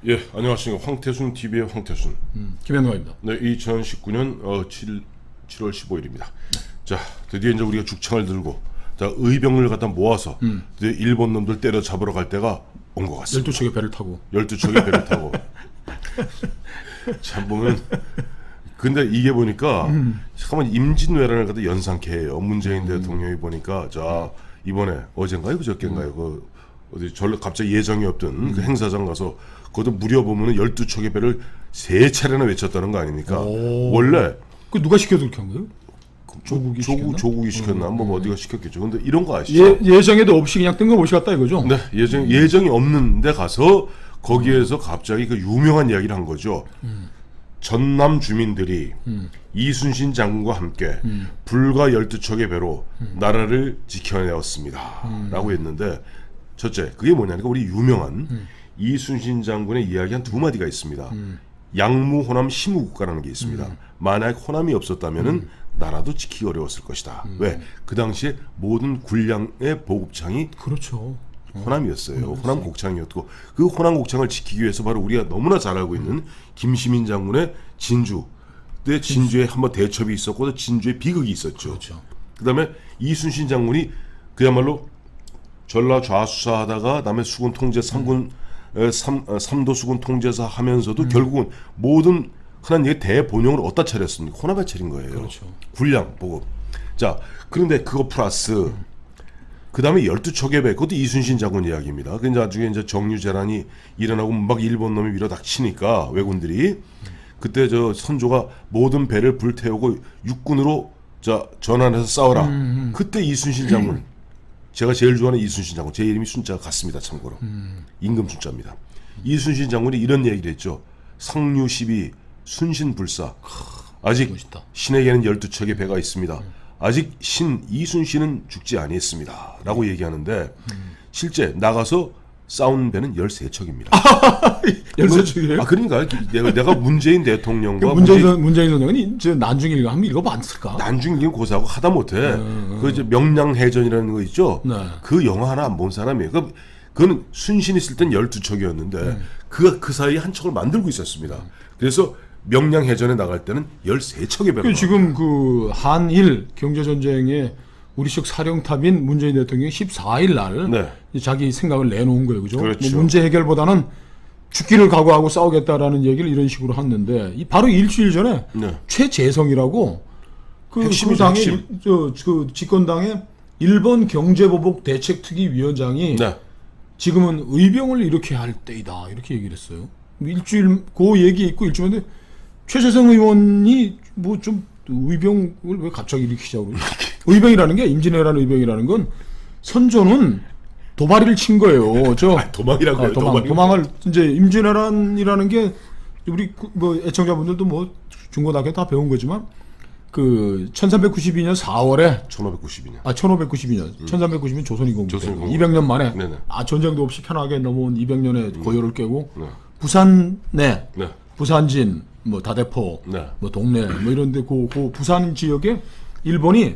예, 안녕하십니까. 황태순 TV의 황태순. 김현우입니다. 네, 2019년 7월 15일입니다. 자, 드디어 이제 우리가 죽창을 들고 자, 의병을 갖다 모아서 드디어 일본 놈들 때려 잡으러 갈 때가 온 것 같습니다. 12척의 배를 타고. 12척의 배를 타고. 참 보면 근데 이게 보니까 잠깐만 임진왜란을 갖다 연상케 해요. 문재인 대통령이 보니까 자, 이번에 어젠가요? 그저께인가요? 그 어디 갑자기 예정이 없던 그 행사장 가서 거기도 무려 보면은 12척의 배를 3차례나 외쳤다는 거 아닙니까? 원래 그 누가 시켜서 그렇게 한 거예요? 조국이 시켰나? 뭐 어디가 시켰겠죠. 근데 이런 거 아시죠? 예정에도 없이 그냥 뜬금없이 갔다 이거죠? 네, 예정이 없는데 가서 거기에서 갑자기 그 유명한 이야기를 한 거죠. 전남 주민들이 이순신 장군과 함께 불과 12척의 배로 나라를 지켜내었습니다. 라고 했는데 첫째, 그게 뭐냐니까 우리 유명한 이순신 장군의 이야기 한 2마디가 있습니다. 양무, 호남, 심우국가라는 게 있습니다. 만약 호남이 없었다면은 나라도 지키기 어려웠을 것이다. 왜? 그 당시에 모든 군량의 보급창이 그렇죠. 호남이었어요. 호남 곡창이었고 그 호남 곡창을 지키기 위해서 바로 우리가 너무나 잘 알고 있는 김시민 장군의 진주. 그때 진주에 한번 대첩이 있었고 진주에 비극이 있었죠. 그렇죠. 그다음에 이순신 장군이 그야말로 전라 좌수사하다가 남의 수군 통제 삼도 수군 통제사 하면서도 결국은 모든 흔한 얘기 대본영을 어디다 차렸습니까? 호남에 차린 거예요. 그렇죠. 군량 보급. 자, 그런데 그거 플러스 그 다음에 12척의 배, 그것도 이순신 장군 이야기입니다. 그 나중에 이제 정유재란이 일어나고 막 일본 놈이 밀어닥치니까 왜군들이 그때 저 선조가 모든 배를 불태우고 육군으로 자 전환해서 싸워라. 그때 이순신 장군, 제가 제일 좋아하는 이순신 장군, 제 이름이 순자가 같습니다. 참고로 임금 순자입니다. 이순신 장군이 이런 얘기를 했죠. 상류 12 순신불사. 아직 멋있다. 신에게는 12척의 배가 있습니다. 아직 이순신은 죽지 아니했습니다. 라고 얘기하는데 실제 나가서 싸운 배는 13척입니다. 13척이에요? 아, 그러니까 내가 문재인 대통령과 문재인 선생은 저 난중일기 한번 읽어봤을까? 난중일기 고사하고 하다 못해. 그 이제 명량해전이라는 거 있죠. 네. 그 영화 하나 안 본 사람이에요. 그건 순신 있을 땐 12척이었는데 그 사이에 한 척을 만들고 있었습니다. 그래서 명량해전에 나갈 때는 13척의 배가 지금 그 한일 경제전쟁에 우리 쪽 사령탑인 문재인 대통령이 14일 날 네. 자기 생각을 내놓은 거예요. 그죠? 그렇죠. 뭐 문제 해결보다는 죽기를 각오하고 싸우겠다라는 얘기를 이런 식으로 했는데 바로 일주일 전에 네. 최재성이라고 그 핵심이죠, 당의 핵심. 그 집권당의 일본 경제보복 대책특위위원장이 네. 지금은 의병을 이렇게 할 때이다 이렇게 얘기를 했어요. 일주일 그 얘기 있고 일주일인데 최재성 의원이 뭐 좀 의병을 왜 갑자기 일으키자고 의병이라는 게 임진왜란 의병이라는 건 선조는 도발이를 친 거예요. 도망이라고 해요. 도망을 이제 임진왜란이라는 게 우리 뭐 애청자분들도 뭐 중고등학교 다 배운 거지만 그 1392년 4월에 1592년. 1592년 1392년 조선인공군 조선인공군. 200년 만에 네네. 전쟁도 없이 편하게 넘어온 200년의 고요를 깨고 네. 부산 내 네. 부산진 뭐 다대포 네. 뭐 동네 뭐 이런데 그 부산 지역에 일본이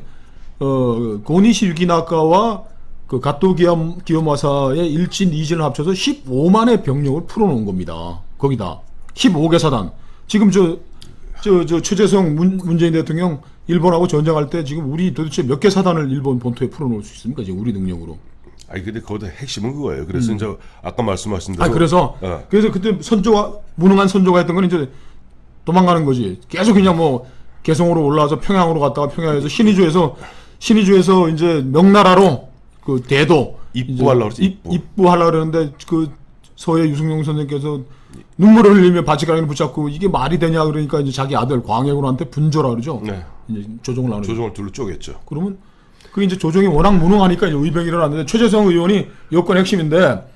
고니시 유기나카와 그 가토 기요마사의 일진 이진을 합쳐서 15만의 병력을 풀어놓은 겁니다. 거기다 15개 사단. 지금 저 최재성 문재인 대통령 일본하고 전쟁할 때 지금 우리 도대체 몇 개 사단을 일본 본토에 풀어놓을 수 있습니까? 지금 우리 능력으로. 아니 근데 거기다 핵심은 그거예요. 그래서 이제 아까 말씀하신 대로 그래서 그때 무능한 선조가 했던 건 이제 도망가는 거지. 계속 그냥 뭐 개성으로 올라와서 평양으로 갔다가 평양에서 신의주에서 이제 명나라로 그 대도 입부하려고 그랬지. 입부하려고 그러는데 그 서해 유승용 선생께서 눈물을 흘리며 바지가랑이를 붙잡고 이게 말이 되냐 그러니까 이제 자기 아들 광해군한테 분조라 그러죠. 네. 이제 조종을 하는. 조종을 둘로 쪼갰죠. 그러면 그 이제 조종이 워낙 무능하니까 이제 의병이 일어났는데 최재성 의원이 여권 핵심인데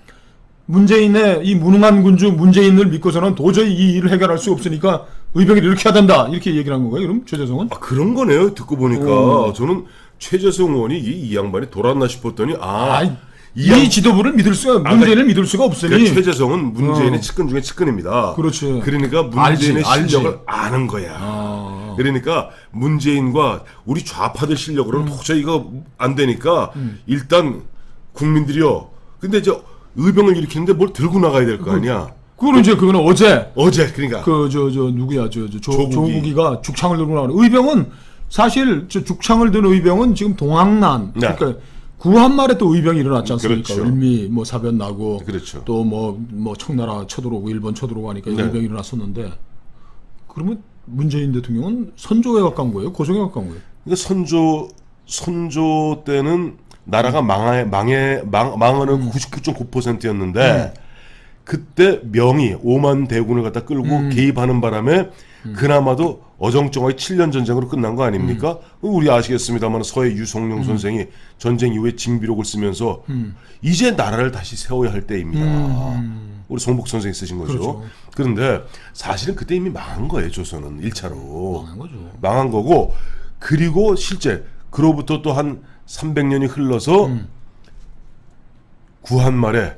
문재인의 이 무능한 군주 문재인을 믿고서는 도저히 이 일을 해결할 수 없으니까 의병이 이렇게 해야 된다 이렇게 얘기를 한 건가요? 그럼 최재성은? 아, 그런 거네요. 듣고 보니까 저는 최재성 의원이 이 양반이 돌았나 싶었더니 이 지도부를 믿을 수가 문재인을 믿을 수가 없으니 그러니까 최재성은 문재인의 측근 중에 측근입니다. 그렇지. 그러니까 문재인의 알지. 실력을 아는 거야. 그러니까 문재인과 우리 좌파들 실력으로는 도저히 이거 안 되니까 일단 국민들이요. 근데 이제 의병을 일으키는데 뭘 들고 나가야 될 거 아니야. 그거는 이제 그거는 어제 그러니까 그 저 누구야 조국이. 조국이가 죽창을 들고 나오는 의병은 사실 저 죽창을 든 의병은 지금 동학난 네. 그러니까 구한말에 또 의병이 일어났지 않습니까? 그렇죠. 을미 뭐 사변 나고 그렇죠. 또 뭐 청나라 쳐들어오고 일본 쳐들어오고 하니까 네. 의병이 일어났었는데 그러면 문재인 대통령은 선조에 가까운 거예요? 고종에 가까운 거예요? 그러니까 선조 때는 나라가 망하는 99.9%였는데 그때 명이 5만 대군을 갖다 끌고 개입하는 바람에 그나마도 어정쩡하게 7년 전쟁으로 끝난 거 아닙니까? 우리 아시겠습니다만 서해 유성룡 선생이 전쟁 이후에 징비록을 쓰면서 이제 나라를 다시 세워야 할 때입니다. 우리 송복 선생이 쓰신 거죠. 그렇죠. 그런데 사실은 그때 이미 망한 거예요. 조선은 1차로. 망한 거죠. 망한 거고 그리고 실제 그로부터 또 한 300년이 흘러서 구한말에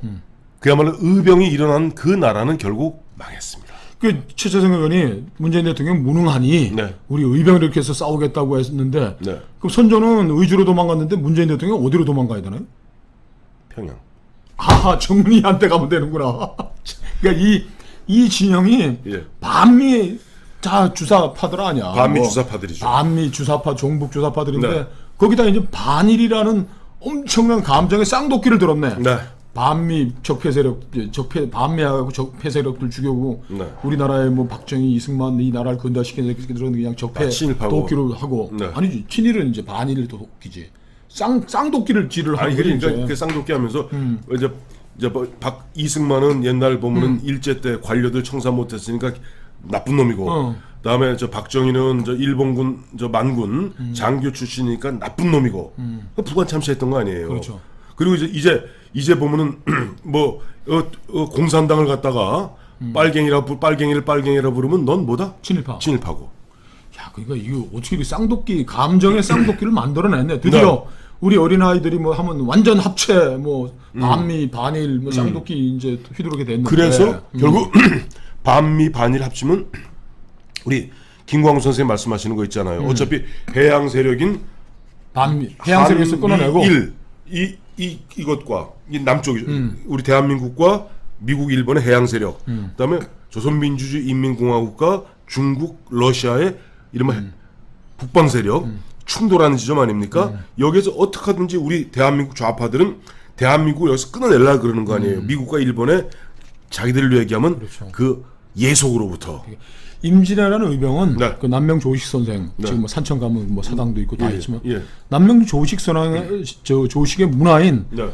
그야말로 의병이 일어난 그 나라는 결국 망했습니다. 그 최재성 의원이 문재인 대통령 무능하니 네. 우리 의병을 이렇게 해서 싸우겠다고 했는데 네. 그럼 선조는 의주로 도망갔는데 문재인 대통령 어디로 도망가야 되나요? 평양. 아하 정리한테 가면 되는구나. 그러니까 이 진영이 예. 반미 다 주사파들 아니야. 반미 뭐 주사파들이죠. 반미 주사파, 종북 주사파들인데 네. 거기다 이제 반일이라는 엄청난 감정의 쌍도끼를 들었네. 네. 반미 적폐 세력, 반미하고 적폐 세력들 죽여고 네. 우리나라의 뭐 박정희, 이승만 이 나라를 건달시키는 새끼들은 그냥 적폐 친일파고. 도끼로 하고 네. 아니지 친일은 이제 반일 도끼지. 쌍도끼를 쥐를 하는 아니 거지. 그러니까 이제. 그 쌍독기 하면서 이제 뭐 이승만은 옛날 보면은 일제 때 관료들 청산 못했으니까 나쁜 놈이고 그다음에 저 박정희는 저 일본군 저 만군 장교 출신이니까 나쁜 놈이고 부관 참시했던 거 아니에요. 그렇죠. 그리고 이제 보면은 뭐 공산당을 갖다가 빨갱이를 빨갱이라 부르면 넌 뭐다? 친일파. 친일파고. 야, 그러니까 이거 어떻게 이렇게 쌍도끼 감정의 쌍도끼를 만들어냈네. 드디어 네. 우리 어린아이들이 뭐 하면 완전 합체 뭐 반미 반일 뭐 쌍도끼 이제 휘두르게 됐는데. 그래서 결국 반미 반일 합치면 우리 김광우 선생님 말씀하시는 거 있잖아요. 어차피 해양 세력인 반미 해양 세력에서 끊어내고 이것과 이 남쪽이 우리 대한민국과 미국 일본의 해양 세력 그다음에 조선민주주의 인민공화국과 중국 러시아의 이른바 북방 세력 충돌하는 지점 아닙니까? 여기에서 어떻게 하든지 우리 대한민국 좌파들은 대한민국을 여기서 끊어내려고 그러는 거 아니에요. 미국과 일본의 자기들로 얘기하면 그렇죠. 그 예속으로부터. 임진왜라는 의병은 네. 그 남명 조식 선생 네. 지금 뭐 산청 가면 뭐 사당도 있고 다 예, 있지만 예. 남명 조식 선왕의 저 조식의 문화인 네.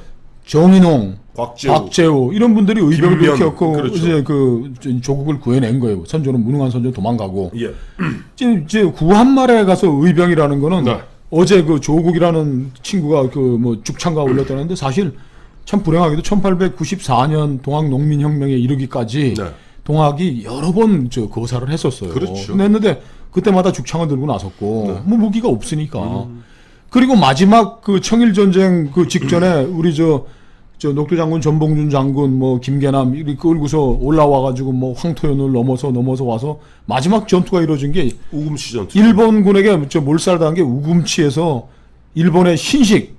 정인홍, 곽재우. 박재우 이런 분들이 의병을 김면, 일으켰고 그렇죠. 이제 그 조국을 구해낸 거예요. 선조는 무능한 선조 도망가고 예. 이제 구한말에 가서 의병이라는 거는 네. 어제 그 조국이라는 친구가 그 뭐 죽창가 올렸다는데 사실 참 불행하게도 1894년 동학 농민혁명에 이르기까지 네. 동학이 여러 번 저 거사를 했었어요. 그렇죠. 했는데 그때마다 죽창을 들고 나섰고 뭐 무기가 없으니까. 그리고 마지막 그 청일 전쟁 그 직전에 우리 저 녹두 장군, 전봉준 장군, 뭐 김계남 이렇게 끌고서 올라와 가지고 뭐 황토현을 넘어서 와서 마지막 전투가 이루어진 게 우금시 전투. 일본군에게 저 몰살당한 게 우금치에서 일본의 신식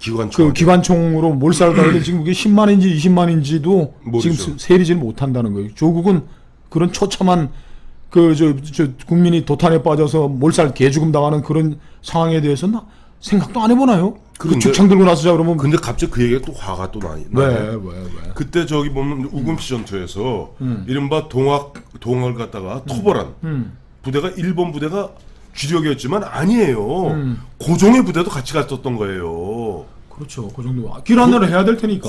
기관총. 그 기관총으로 몰살당했는데 지금 그게 10만인지 20만인지도 모르죠. 지금 세리지를 못한다는 거예요. 조국은 그런 처참한 그 저 국민이 도탄에 빠져서 몰살 개죽음 당하는 그런 상황에 대해서는 생각도 안 해보나요? 그 근데- 죽창 들고 나서자 그러면 근데 갑자기 그 얘기가 또 화가 또 나네. 왜? 그때 저기 보면 우금시 전투에서 이른바 동학을 갖다가 토벌한 부대가 일본 부대가 주력이었지만 아니에요. 고종의 부대도 같이 갔었던 거예요. 그렇죠. 그 정도 길안내를 해야 될 테니까.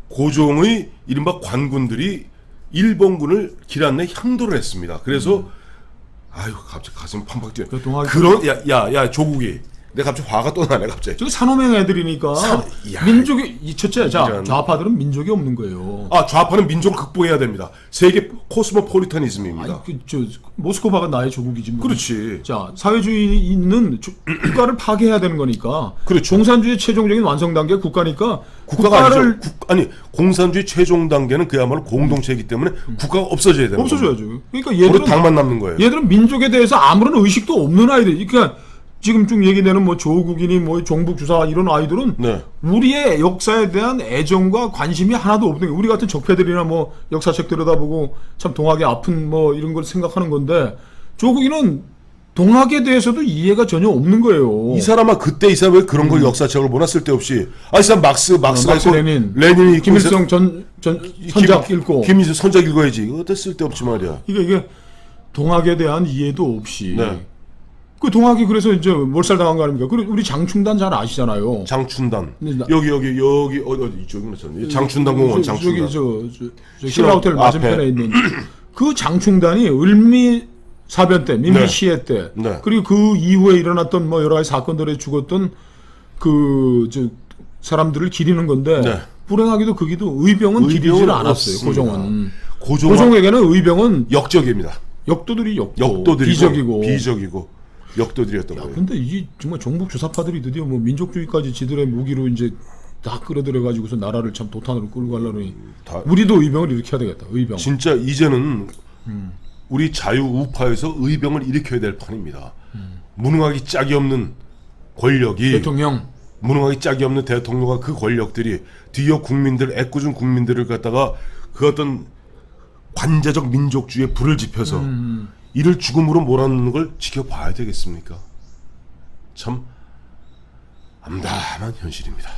고종의 이른바 관군들이 일본군을 길 안내 향도를 했습니다. 그래서 아유 갑자기 가슴이 팡팡 뛰어. 그 동학이- 그런 야 조국이 내가 갑자기 화가 또 나네 갑자기. 저 산호맹 애들이니까 야, 민족이 이 첫째 자 이런. 좌파들은 민족이 없는 거예요. 아 좌파는 민족을 극복해야 됩니다. 세계 코스모폴리타니즘입니다. 아니 저 모스크바가 나의 조국이지 뭐. 그렇지. 자 사회주의는 국가를 파괴해야 되는 거니까. 그렇죠. 공산주의 최종적인 완성 단계 국가니까 국가가 국가를 아니죠. 공산주의 최종 단계는 그야말로 공동체이기 때문에 국가가 없어져야 되는 거예요. 없어져야죠. 그러니까 바로 얘들은 당만 남는 거예요. 얘들은 민족에 대해서 아무런 의식도 없는 아이들. 그러니까 지금 쭉 얘기되는 뭐 조국이니 뭐 종북 주사 이런 아이들은 네. 우리의 역사에 대한 애정과 관심이 하나도 없는 거예요. 우리 같은 적폐들이나 뭐 역사책 들여다보고 참 동학의 아픈 뭐 이런 걸 생각하는 건데 조국이는 동학에 대해서도 이해가 전혀 없는 거예요. 이 사람아 그때 이 사람 왜 그런 걸 역사책으로 보나 쓸데없이. 이 사람 마크스가 마크스 있고 레닌, 레닌이 있고 김일성 전 선작 읽고 김일성 선작 읽어야지. 이거 쓸데없지 말이야. 이게 동학에 대한 이해도 없이 네. 그 동학이 그래서 이제 몰살당한 거 아닙니까? 그리고 우리 장충단 잘 아시잖아요. 장춘단. 네, 여기 어디 이쪽이나 저기 장춘단 공원 장춘단. 저기 신라 호텔 맞은편에 앞에. 있는 그 장충단이 을미 사변 때, 민미 네. 시해 때, 네. 그리고 그 이후에 일어났던 뭐 여러 가지 사건들에 죽었던 그 사람들을 기리는 건데 네. 불행하게도 거기도 의병은 기리지를 않았어요. 고종은. 고종에게는 의병은 역적입니다. 역도들이 역도들이고 비적이고. 역도들이었던 거예요. 근데 이 정말 종북 주사파들이 드디어 뭐 민족주의까지 지들의 무기로 이제 다 끌어들여 가지고서 나라를 참 도탄으로 끌고 가려니 우리도 의병을 일으켜야 되겠다. 의병. 진짜 이제는 우리 자유 우파에서 의병을 일으켜야 될 판입니다. 무능하기 짝이 없는 권력이 대통령 무능하기 짝이 없는 대통령과 그 권력들이 드디어 국민들 애꿎은 국민들을 갖다가 그 어떤 관제적 민족주의에 불을 지펴서 이를 죽음으로 몰아넣는 걸 지켜봐야 되겠습니까? 참 암담한 현실입니다.